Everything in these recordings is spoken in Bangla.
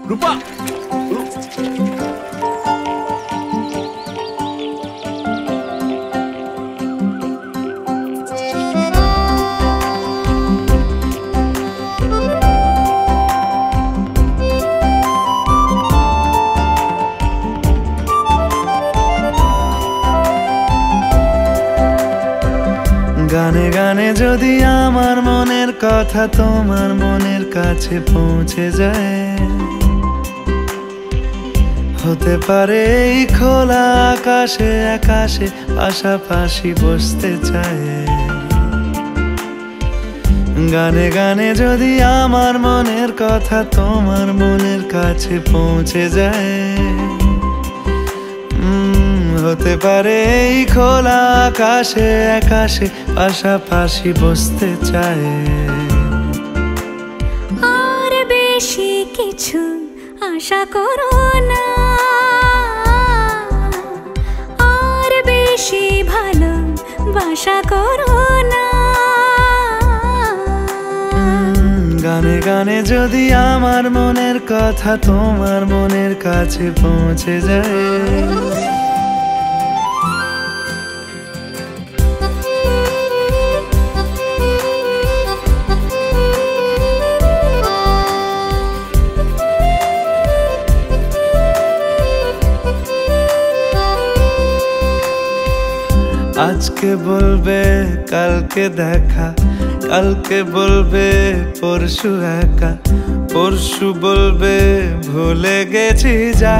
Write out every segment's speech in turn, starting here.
রূপা, গানে গানে যদি আমার মনের কথা তোমার মনের কাছে পৌঁছে যায়, হতে পারে এই খোলা আকাশে আকাশে পাশাপাশি বসতে চায়। গানে গানে যদি আমার মনের কথা তোমার মনের কাছে পৌঁছে যায়, হতে পারে এই খোলা আকাশে আকাশে পাশাপাশি বসতে চায়। আর বেশি কিছু আশা করো না, আর বেশি ভালোবাসা করো না। গানে গানে যদি আমার মনের কথা তোমার মনের কাছে পৌঁছে যায়, আজকে বলবে কালকে দেখা, কালকে বলবে পরশু একা, পরশু বলবে ভুলে গেছি যা।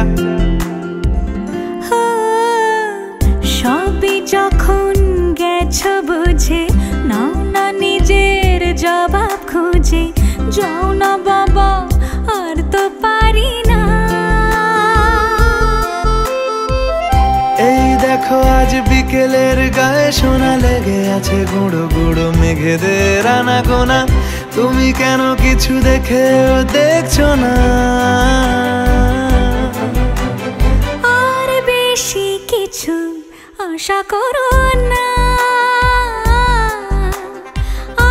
সবই যখন গেছো বুঝে, নাও না নিজের জবাব খুঁজে। যাও না বাবা, আর তো পারি না। এই দেখো আজ বিকেলের গায়ে সোনা লেগে আছে গুঁড়ো গুঁড়ো মেঘেদের আনাগোনা। তুমি কেন কিছু দেখেও দেখছো না? আর বেশি কিছু আশা করো না,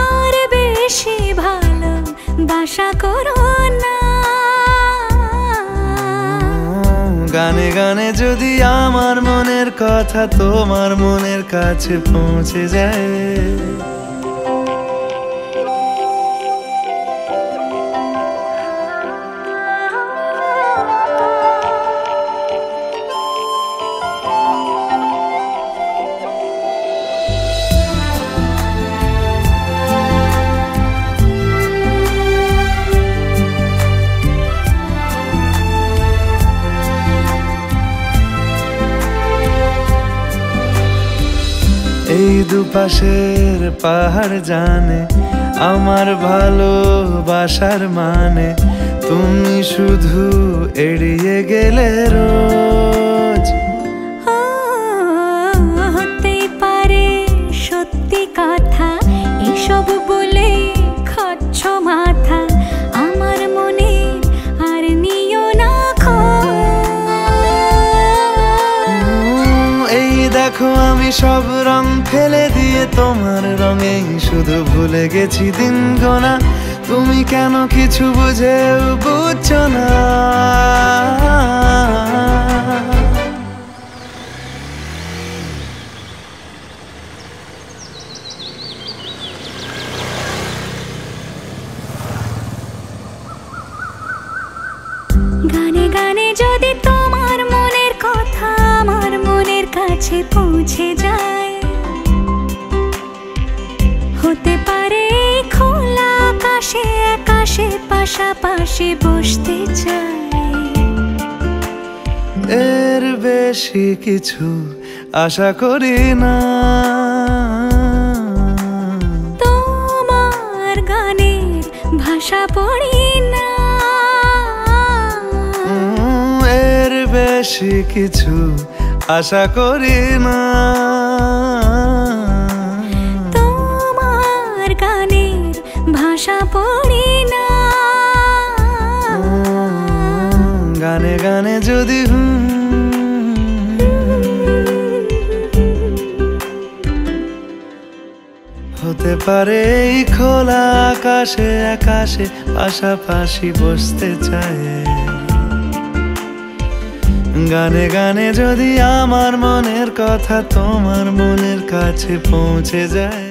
আর বেশি ভালোবাসা করো না। গানে গানে যদি আমার মনের কথা তোমার মনের কাছে পৌঁছে যায়, এই দুপাশের পাহাড় জানে আমার ভালোবাসার মানে। তুমি শুধু এড়িয়ে গেলে রোজ। হতে পারে সত্যি কথা, এসব বলে খাচ্ছ মাথা। আমার মনে আর নিও না খোঁজ। এই দেখো আমি সব রং ফেলে দিয়ে তোমার রঙেই শুধু ভুলে গেছি দিন গোনা। তুমি কেন কিছু বুঝেও বুঝছো না? গানে গানে যদি তোমার মনের কথা আমার মনের কাছে পৌঁছে যায়, হতে পারে খোলা আকাশে আকাশে পাশাপাশি বসতে চাই। এর বেশি কিছু আশা করি না। তোমার গানের ভাষা পড়ি না। এর বেশি কিছু আশা করি না। তোমার গানের ভাষা পড়ি না। গানে গানে যদি হতে পারে এই খোলা আকাশে আকাশে পাশাপাশি বসতে চায়। গানে গানে যদি আমার মনের কথা তোমার মনের কাছে পৌঁছে যায়,